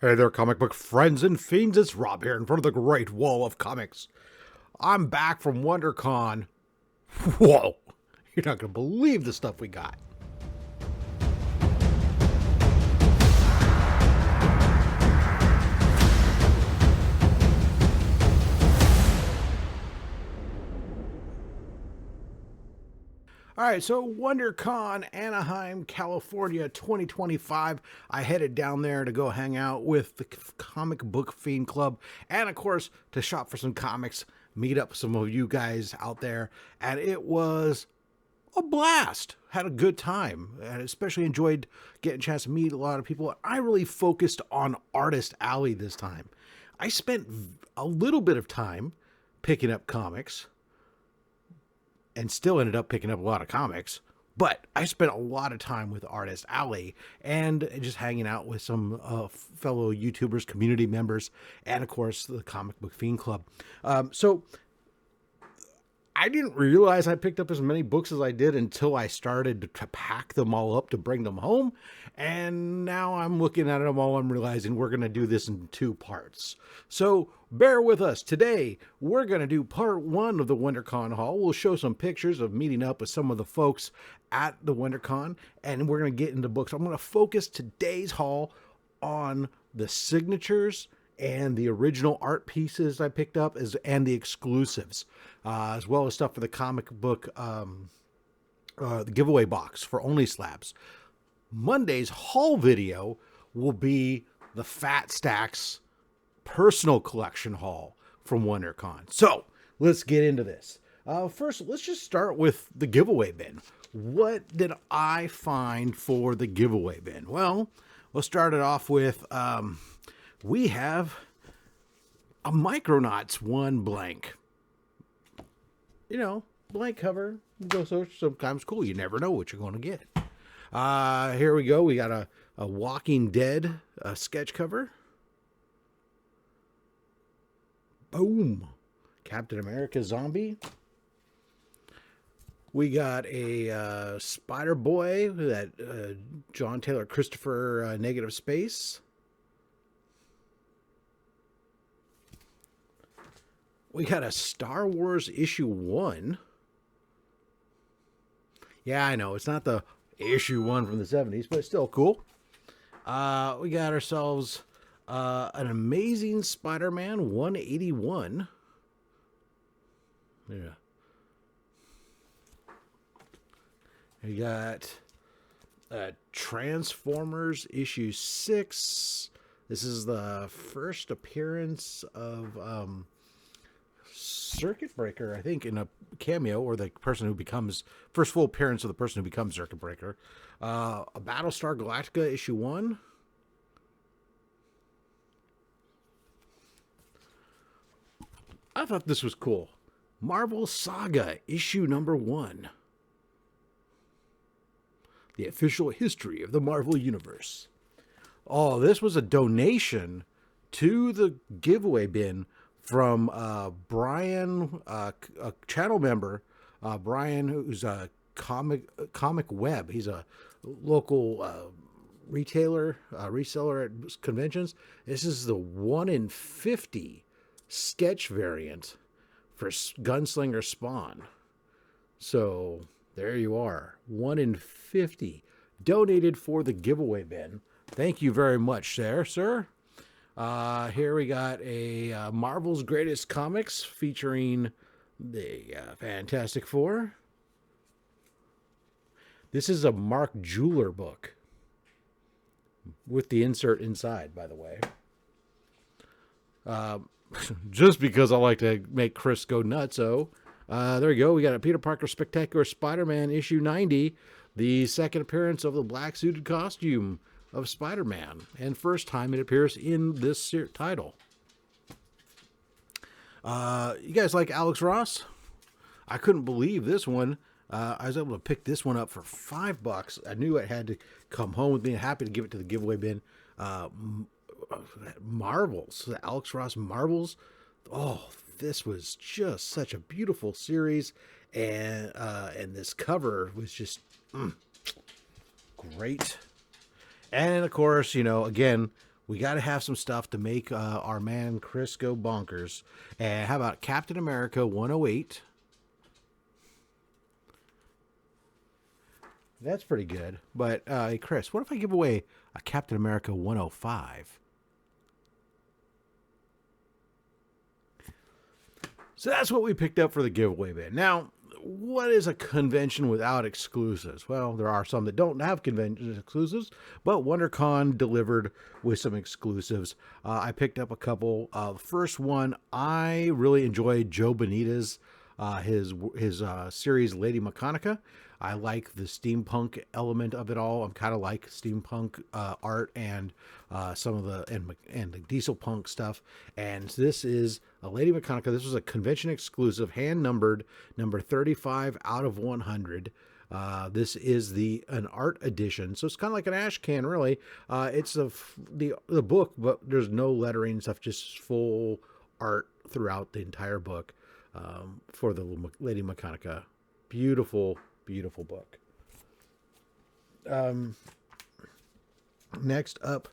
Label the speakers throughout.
Speaker 1: Hey there, comic book friends and fiends. It's Rob here in front of the Great Wall of Comics. I'm back from WonderCon. Whoa! You're not going to believe the stuff we got. All right, so WonderCon Anaheim, California 2025. I headed down there to go hang out with the Comic Book Fiend Club and, of course, to shop for some comics, meet up with some of you guys out there. And it was a blast. Had a good time, and especially enjoyed getting a chance to meet a lot of people. I really focused on Artist Alley this time. I spent a little bit of time picking up comics and still ended up picking up a lot of comics. But I spent a lot of time with Artist Alley and just hanging out with some fellow YouTubers, community members, and of course the Comic Book Fiend Club. So I didn't realize I picked up as many books as I did until I started to pack them all up to bring them home. And now I'm looking at them all, I'm realizing we're going to do this in two parts. So bear with us. Today, we're going to do part one of the WonderCon haul. We'll show some pictures of meeting up with some of the folks at the WonderCon, and we're going to get into books. I'm going to focus today's haul on the signatures and the original art pieces I picked up and the exclusives, as well as stuff for the comic book, the giveaway box for OnlySlabs. Monday's haul video will be the Fat Stax personal collection haul from WonderCon. So let's get into this. First, let's just start with the giveaway bin. What did I find for the giveaway bin? Well, we'll start it off with... we have a Micronauts 1 blank. You know, blank cover. So sometimes cool. You never know what you're going to get. Here we go. We got a Walking Dead sketch cover. Boom. Captain America zombie. We got a Spider-Boy, that John Taylor Christopher negative space. We got a Star Wars issue 1. Yeah, I know. It's not the issue 1 from the 70s, but it's still cool. We got ourselves an Amazing Spider-Man 181. Yeah. We got Transformers issue 6. This is the first appearance of... Circuit Breaker, I think, in a cameo, or the person who becomes first full appearance of the person who becomes Circuit Breaker. A Battlestar Galactica issue 1. I thought this was cool. Marvel Saga issue number 1. The official history of the Marvel Universe. Oh, this was a donation to the giveaway bin from Brian, a channel member, Brian, who's a comic web. He's a local reseller at conventions. This is the 1 in 50 sketch variant for Gunslinger Spawn. So there you are, 1 in 50 donated for the giveaway bin. Thank you very much there, sir. Here we got a Marvel's Greatest Comics featuring the Fantastic Four. This is a Mark Jeweler book with the insert inside, by the way. Just because I like to make Chris go nutso. There we go. We got a Peter Parker Spectacular Spider-Man issue 90, the second appearance of the black suited costume of Spider-Man, and first time it appears in this title. You guys like Alex Ross? I couldn't believe this one. I was able to pick this one up for $5. I knew I had to come home with me. Happy to give it to the giveaway bin. Marvels, the Alex Ross Marvels. Oh, this was just such a beautiful series, and this cover was just great. And of course, you know, again, we got to have some stuff to make our man Chris go bonkers. And how about Captain America 108? That's pretty good. But, hey, Chris, what if I give away a Captain America 105? So that's what we picked up for the giveaway bin. Now, what is a convention without exclusives? Well, there are some that don't have convention exclusives, but WonderCon delivered with some exclusives. I picked up a couple. First one, I really enjoyed Joe Bonita's his series Lady Mechanica. I like the steampunk element of it all. I'm kind of like steampunk art and some of the diesel punk stuff. And this is a Lady Mechanica. This was a convention exclusive, hand numbered, number 35 out of 100. This is an art edition, so it's kind of like an ash can, really. It's the book, but there's no lettering and stuff, just full art throughout the entire book for the Lady Mechanica. Beautiful, beautiful book. Next up,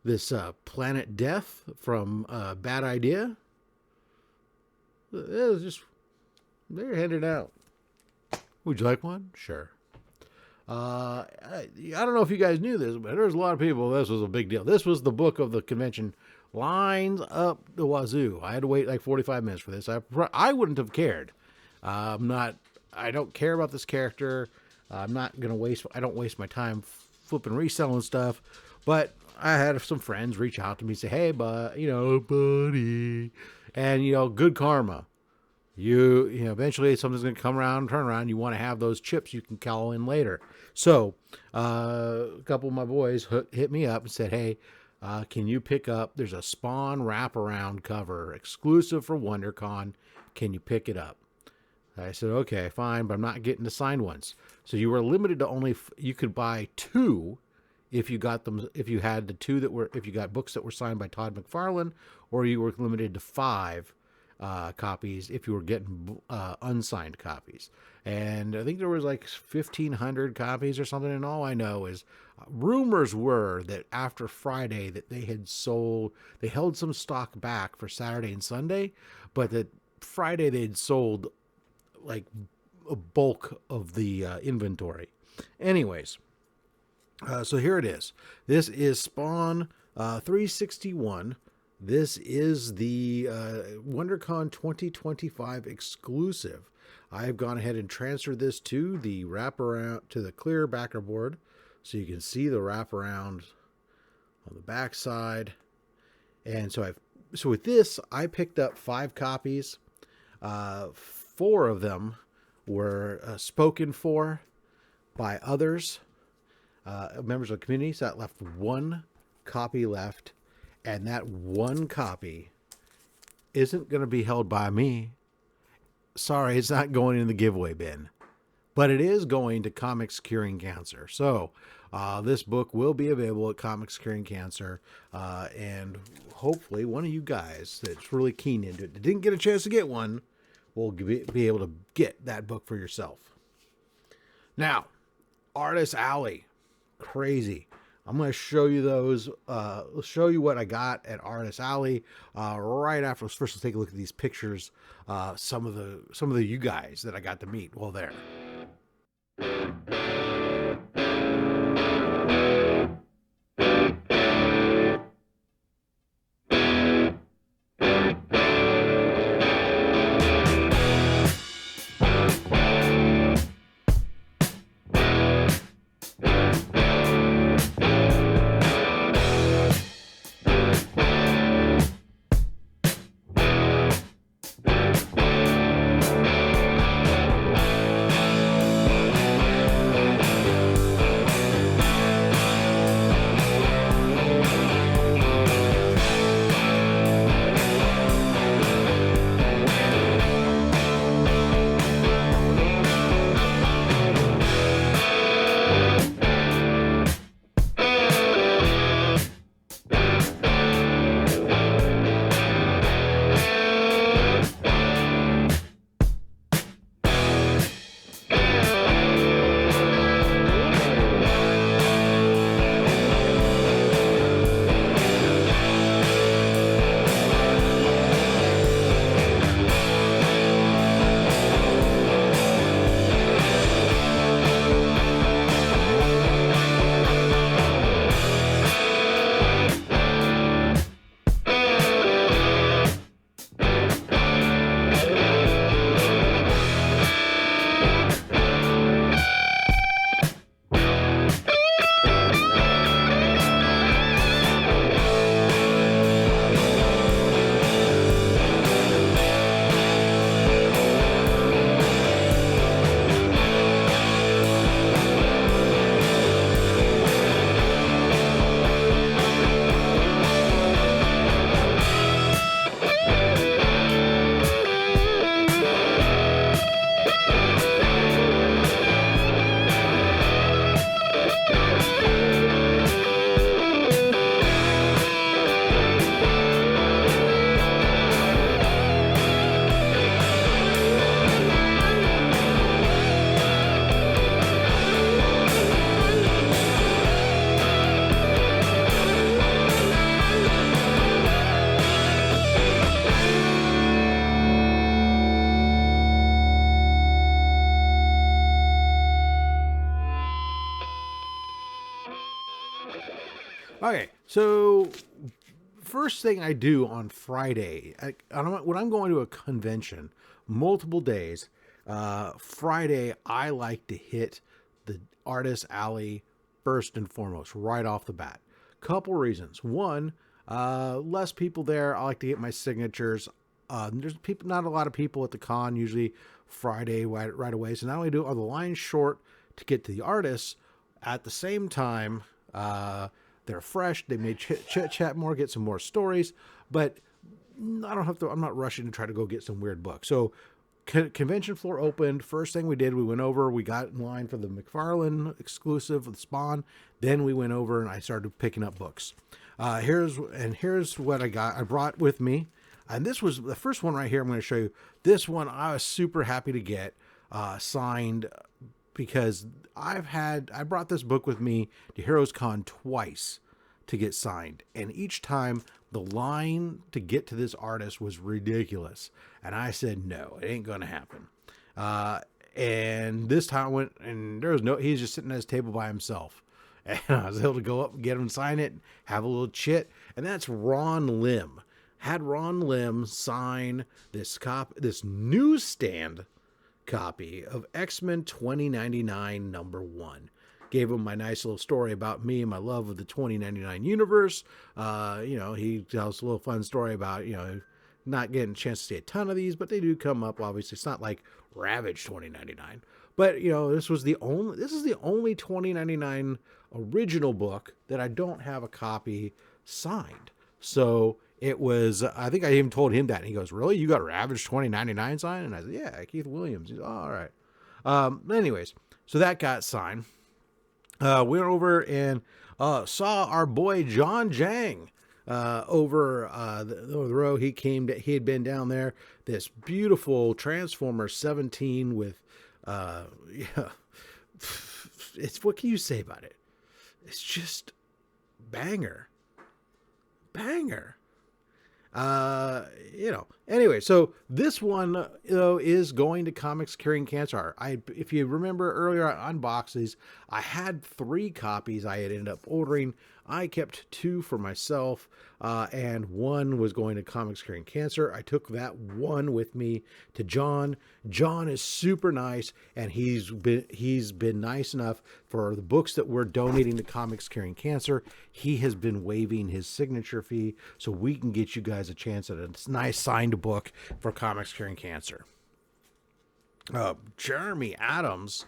Speaker 1: this Planet Death from Bad Idea. It was just, they're handed out. Would you like one? Sure. I don't know if you guys knew this, but there's a lot of people. This was a big deal. This was the book of the convention. Lines up the wazoo. I had to wait like 45 minutes for this. I wouldn't have cared. I don't care about this character. I'm not going to I don't waste my time flipping, reselling stuff. But I had some friends reach out to me and say, hey, buddy. And, good karma. You know, eventually something's going to come around, turn around. You want to have those chips you can call in later. So a couple of my boys hit me up and said, hey, can you pick up, there's a Spawn wraparound cover exclusive for WonderCon. Can you pick it up? I said, okay, fine, but I'm not getting the signed ones. So you were limited to you could buy 2 if you got them, if you had the 2 if you got books that were signed by Todd McFarlane, or you were limited to 5 copies if you were getting unsigned copies. And I think there was like 1,500 copies or something. And all I know is rumors were that after Friday that they held some stock back for Saturday and Sunday, but that Friday they'd sold like a bulk of the inventory. Anyways, so here it is. This is Spawn 361. This is the WonderCon 2025 exclusive. I've gone ahead and transferred this to the wraparound, to the clear backer board, so you can see the wraparound on the back side. And so with this, I picked up 5 copies. 4 of them were spoken for by others, members of the community. So that left 1 copy left. And that 1 copy isn't going to be held by me. Sorry, it's not going in the giveaway bin. But it is going to Comics Curing Cancer. So this book will be available at Comics Curing Cancer. And hopefully one of you guys that's really keen into it, that didn't get a chance to get one, will be able to get that book for yourself. Now, Artist Alley. Crazy. I'm going to show you those, show you what I got at Artist Alley right after. First, let's take a look at these pictures. Some of the you guys that I got to meet while there. Okay, so first thing I do on Friday, when I'm going to a convention, multiple days, Friday, I like to hit the artist alley first and foremost, right off the bat. Couple reasons. One, less people there. I like to get my signatures. Not a lot of people at the con, usually Friday right away. So not only are the lines short to get to the artists, at the same time, they're fresh. They may chit chat more, get some more stories, but I don't have to. I'm not rushing to try to go get some weird book. So, convention floor opened. First thing we did, we went over. We got in line for the McFarlane exclusive with Spawn. Then we went over and I started picking up books. Here's what I got. I brought with me, and this was the first one right here. I'm going to show you. This one I was super happy to get signed, because I brought this book with me to Heroes Con twice to get signed, and each time the line to get to this artist was ridiculous, and I said no, it ain't gonna happen. And this time I went, and he's just sitting at his table by himself, and I was able to go up and get him to sign it, have a little chit, and that's Ron Lim. Had Ron Lim sign this newsstand copy of X-Men 2099 #1. Gave him my nice little story about me and my love of the 2099 universe. He tells a little fun story about, not getting a chance to see a ton of these, but they do come up. Obviously, it's not like Ravage 2099, but this is the only 2099 original book that I don't have a copy signed. So it was, I think I even told him that, and he goes, "Really? You got Ravage 2099 signed?" And I said, "Yeah, Keith Williams." He's, "Oh, all right." Anyways, so that got signed. Went over and saw our boy John Jang over the row. He had been down there. This beautiful Transformer 17 with, yeah, it's, what can you say about it? It's just banger. Anyway, so this one, is going to Comics Curing Cancer. If you remember earlier on boxes, I had 3 copies I had ended up ordering. I kept 2 for myself, and 1 was going to Comics Curing Cancer. I took that 1 with me to John. John is super nice, and he's been nice enough for the books that we're donating to Comics Curing Cancer. He has been waiving his signature fee, so we can get you guys a chance at a nice signed book for Comics Curing Cancer. Jeremy Adams,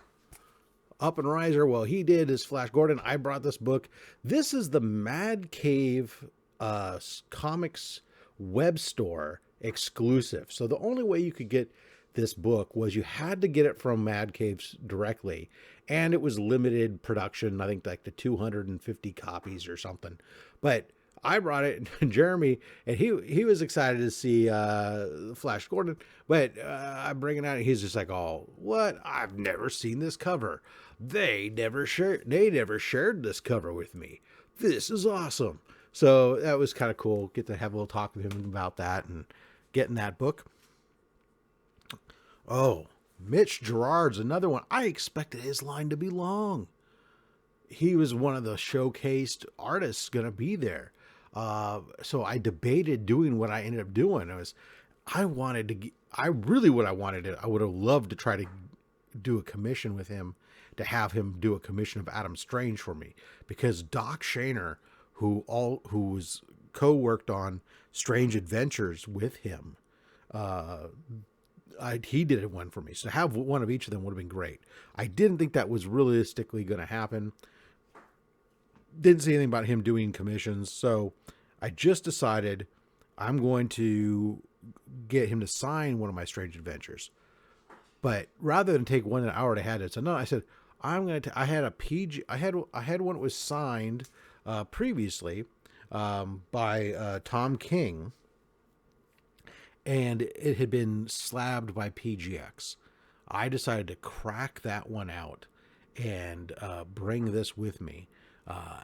Speaker 1: Up and Riser, well, he did his Flash Gordon. I brought this book. This is the Mad Cave Comics web store exclusive. So the only way you could get this book was you had to get it from Mad Caves directly, and it was limited production. I think like the 250 copies or something. But I brought it, and Jeremy, and he was excited to see Flash Gordon, but I bring it out, and he's just like, "Oh, what? I've never seen this cover. They never shared this cover with me. This is awesome." So that was kind of cool. Get to have a little talk with him about that and getting that book. Oh, Mitch Gerard's another one. I expected his line to be long. He was one of the showcased artists going to be there. So I debated doing what I ended up doing. I would have loved to try to do a commission with him, to have him do a commission of Adam Strange for me, because Doc Shaner, who was co-worked on Strange Adventures with him, he did one for me. So to have one of each of them would have been great. I didn't think that was realistically going to happen. Didn't see anything about him doing commissions, so I just decided I'm going to get him to sign one of my Strange Adventures. But rather than take one an hour to have it, so no, I said I had a PG. I had one that was signed previously by Tom King, and it had been slabbed by PGX. I decided to crack that one out and bring this with me.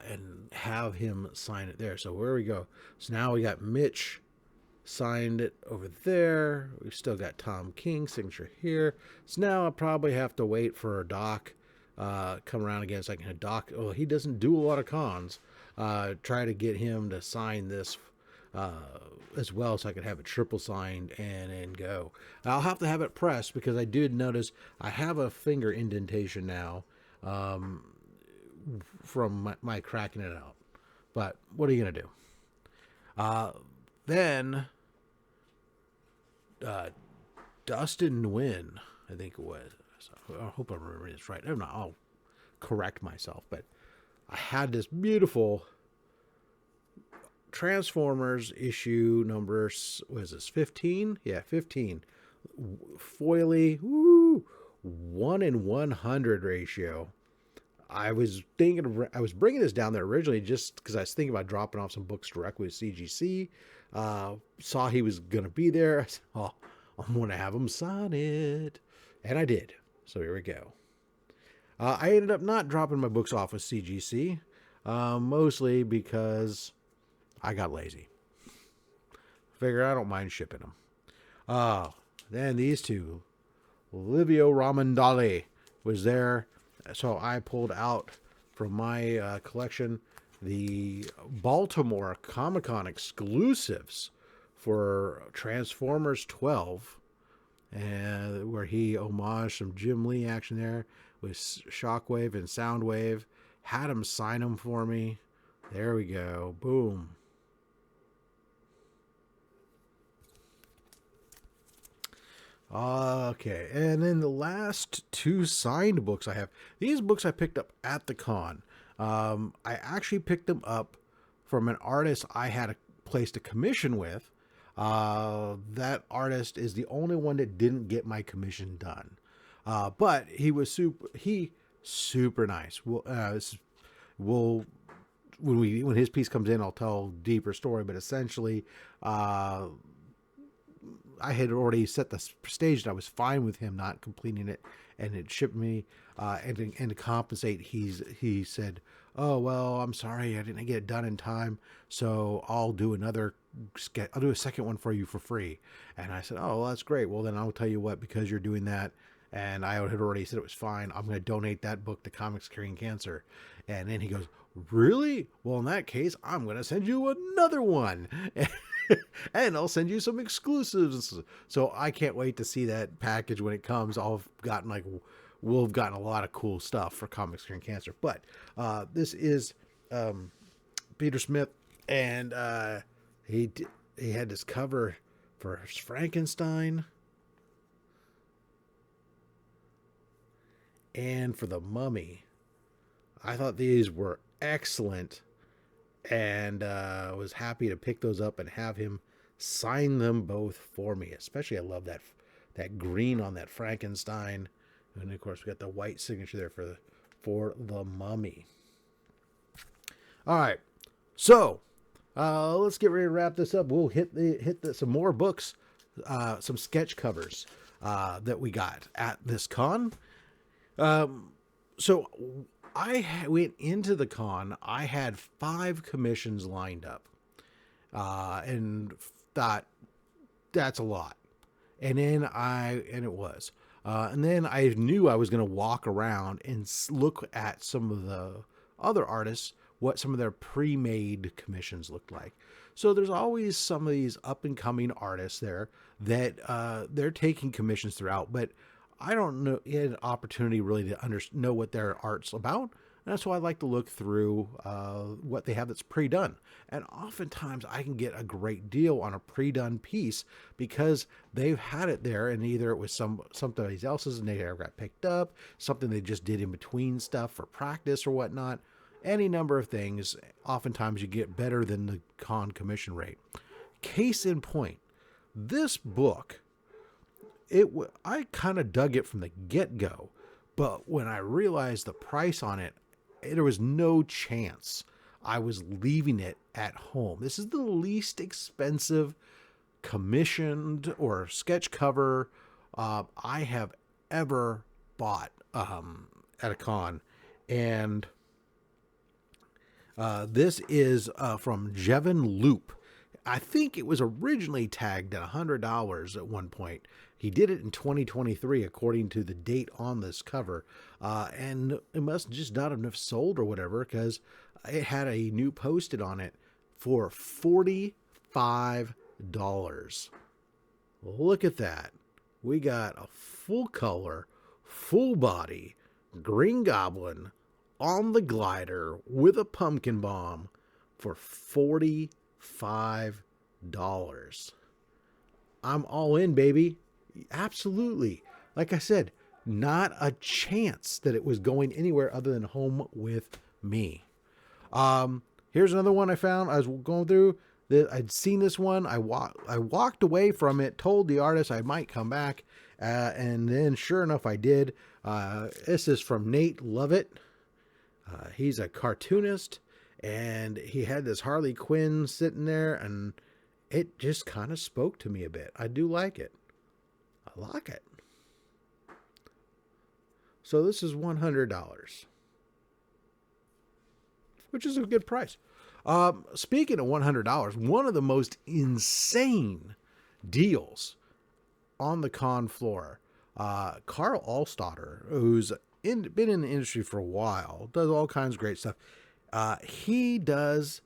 Speaker 1: And have him sign it there. So where we go. So now we got Mitch signed it over there. We've still got Tom King signature here. So now I'll probably have to wait for Doc come around again so I can have Doc. Oh, he doesn't do a lot of cons. try to get him to sign this as well, so I could have it triple signed and go. I'll have to have it pressed because I did notice I have a finger indentation now from my cracking it out. But what are you gonna do? Then Dustin Nguyen, I think it was. I hope I'm remembering this right. If not, I'll correct myself. But I had this beautiful Transformers issue number, was this 15? Yeah, 15. Foily, 1 in 100 ratio. I was bringing this down there originally just because I was thinking about dropping off some books directly with CGC. Saw he was going to be there. I said, oh, I'm going to have him sign it. And I did. So here we go. I ended up not dropping my books off with CGC, mostly because I got lazy. Figure I don't mind shipping them. Then these two. Livio Ramondali was there. So I pulled out from my collection the Baltimore Comic-Con exclusives for Transformers 12, and where he homaged some Jim Lee action there with Shockwave and Soundwave. Had him sign them for me. There we go. Boom. Okay, and then the last two signed books I have. These books I picked up at the con. I actually picked them up from an artist I had a place to commission with. That artist is the only one that didn't get my commission done. But he was super nice. When his piece comes in, I'll tell a deeper story. But essentially, I had already set the stage that I was fine with him not completing it, and it shipped me. And to compensate, he said, "Oh well, I'm sorry, I didn't get it done in time, so I'll do a second one for you for free." And I said, "Oh, well, that's great. Well, then I'll tell you what, because you're doing that, and I had already said it was fine, I'm going to donate that book to Comics Curing Cancer." And then he goes, "Really? Well, in that case, I'm going to send you another one." And I'll send you some exclusives. So I can't wait to see that package when it comes. We'll have gotten a lot of cool stuff for Comics Curing Cancer. But this is Peter Smith, and he had this cover for Frankenstein and for the Mummy. I thought these were excellent, and was happy to pick those up and have him sign them both for me. Especially, I love that green on that Frankenstein, and of course we got the white signature there for the Mummy. All right, so let's get ready to wrap this up. We'll hit some more books, some sketch covers that we got at this con. So I went into the con. I had 5 commissions lined up, and thought that's a lot. And then it was. And then I knew I was going to walk around and look at some of the other artists, what some of their pre-made commissions looked like. So there's always some of these up-and-coming artists there that they're taking commissions throughout, but I don't know, had an opportunity really to know what their art's about. And that's why I like to look through what they have that's pre-done. And oftentimes I can get a great deal on a pre-done piece because they've had it there, and either it was somebody else's and they never got picked up, something they just did in between stuff for practice or whatnot. Any number of things. Oftentimes you get better than the con commission rate. Case in point, this book, I kind of dug it from the get-go, but when I realized the price on it, there was no chance I was leaving it at home. This is the least expensive commissioned or sketch cover I have ever bought at a con. And this is from Jevin Loop. I think it was originally tagged at $100 at one point. He did it in 2023, according to the date on this cover. And it must just not have sold or whatever, because it had a new posted on it for $45. Look at that. We got a full color, full body Green Goblin on the glider with a pumpkin bomb for $45. I'm all in, baby. Absolutely. Like I said, not a chance that it was going anywhere other than home with me. Here's another one I found. I was going through. I'd seen this one. I walked away from it, told the artist I might come back, and then sure enough, I did. This is from Nate Lovett. He's a cartoonist, and he had this Harley Quinn sitting there, and it just kind of spoke to me a bit. I do like it. I like it. So this is $100, which is a good price. Speaking of $100, one of the most insane deals on the con floor, Carl Allstatter, who's been in the industry for a while, does all kinds of great stuff. He does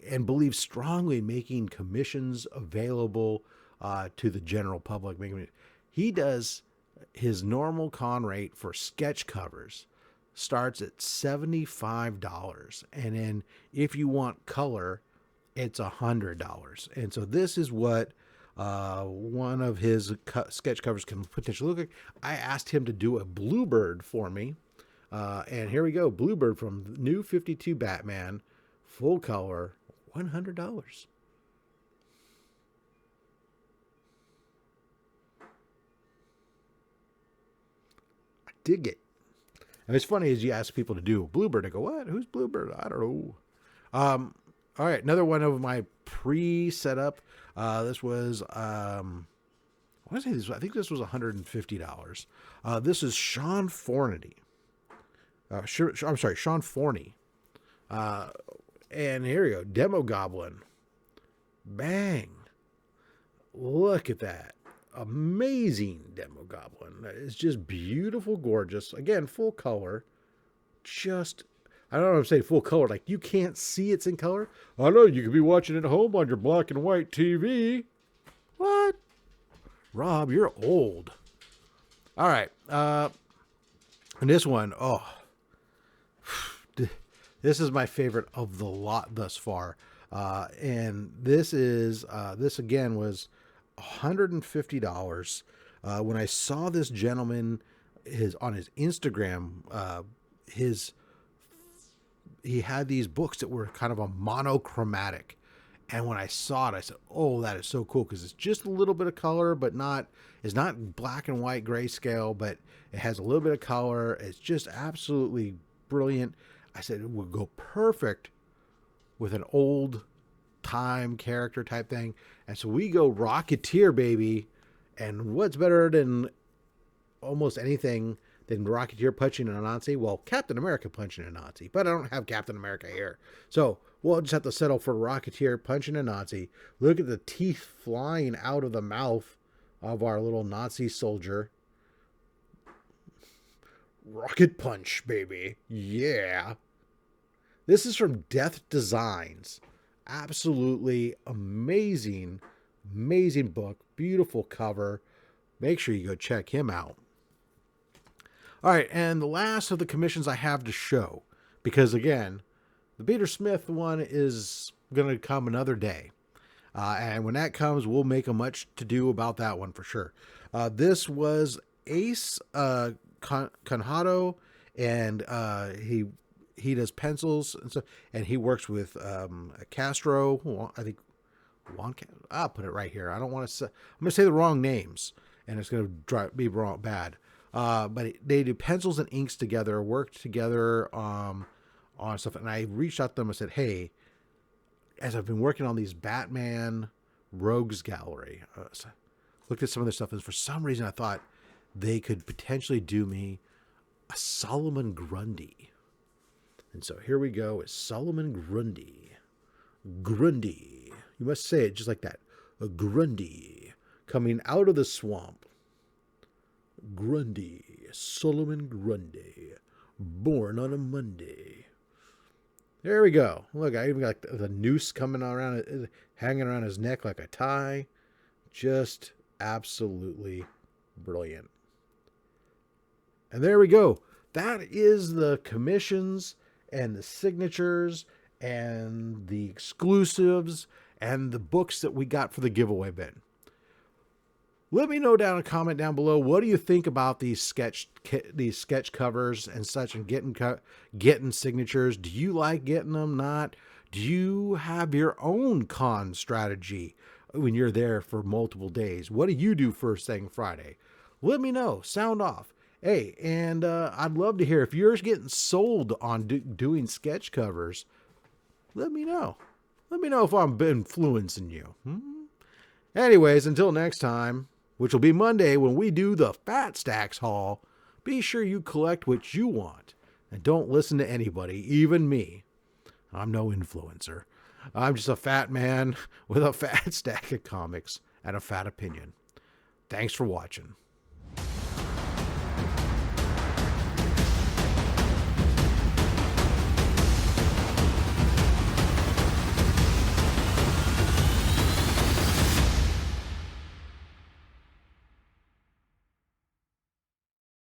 Speaker 1: and believes strongly in making commissions available to the general public. He does his normal con rate for sketch covers starts at $75, and then if you want color, it's $100. And so this is what one of his sketch covers can potentially look like. I asked him to do a Bluebird for me, and here we go. Bluebird from New 52 Batman, full color, $100. I dig it. And it's funny as you ask people to do Bluebird, I go, what? Who's Bluebird? I don't know. All right, another one of my pre-setup. This was, I want to say this. I think this was $150. This is Sean Forney. I'm sorry, Sean Forney. And here you go, Demo Goblin. Bang! Look at that. Amazing Demo Goblin. It's just beautiful, gorgeous. Again, full color. Just, I don't know if I'm saying full color, like you can't see it's in color. I know you could be watching it at home on your black and white TV. What? Rob, you're old. All right. And this one, this is my favorite of the lot thus far. And this is, this again was $150. When I saw this gentleman on his Instagram, he had these books that were kind of a monochromatic, and when I saw it, I said, "Oh, that is so cool," because it's just a little bit of color, but it's not black and white grayscale, but it has a little bit of color. It's just absolutely brilliant. I said it would go perfect with an old time character type thing. And so we go Rocketeer, baby. And what's better than almost anything than Rocketeer punching a Nazi? Well, Captain America punching a Nazi, but I don't have Captain America here. So we'll just have to settle for Rocketeer punching a Nazi. Look at the teeth flying out of the mouth of our little Nazi soldier. Rocket punch, baby. Yeah. This is from Death Designs. Absolutely amazing, amazing book. Beautiful cover. Make sure you go check him out. All right, and the last of the commissions I have to show, because again, the Peter Smith one is going to come another day. And when that comes, we'll make a much to do about that one for sure. This was Ace Conjado, and he does pencils and stuff, and he works with Castro. I think I'll put it right here. I don't want to say. I'm going to say the wrong names, and it's going to be wrong bad. But they do pencils and inks together, work together on stuff. And I reached out to them and said, "Hey, as I've been working on these Batman Rogues Gallery, looked at some of their stuff, and for some reason I thought they could potentially do me a Solomon Grundy." And so here we go. It's Solomon Grundy. Grundy. You must say it just like that. A Grundy coming out of the swamp. Grundy, Solomon Grundy, born on a Monday. There we go. Look, I even got the noose coming around, hanging around his neck like a tie. Just absolutely brilliant. And there we go. That is the commissions and the signatures and the exclusives and the books that we got for the giveaway bin. Let me know down a comment down below. What do you think about these sketch covers and such, and getting signatures? Do you like getting them? Not? Do you have your own con strategy when you're there for multiple days? What do you do first thing Friday? Let me know. Sound off. Hey, and I'd love to hear if you're getting sold on doing sketch covers. Let me know. Let me know if I'm influencing you. Anyways, until next time, which will be Monday when we do the Fat Stacks haul, be sure you collect what you want and don't listen to anybody, even me. I'm no influencer. I'm just a fat man with a fat stack of comics and a fat opinion. Thanks for watching.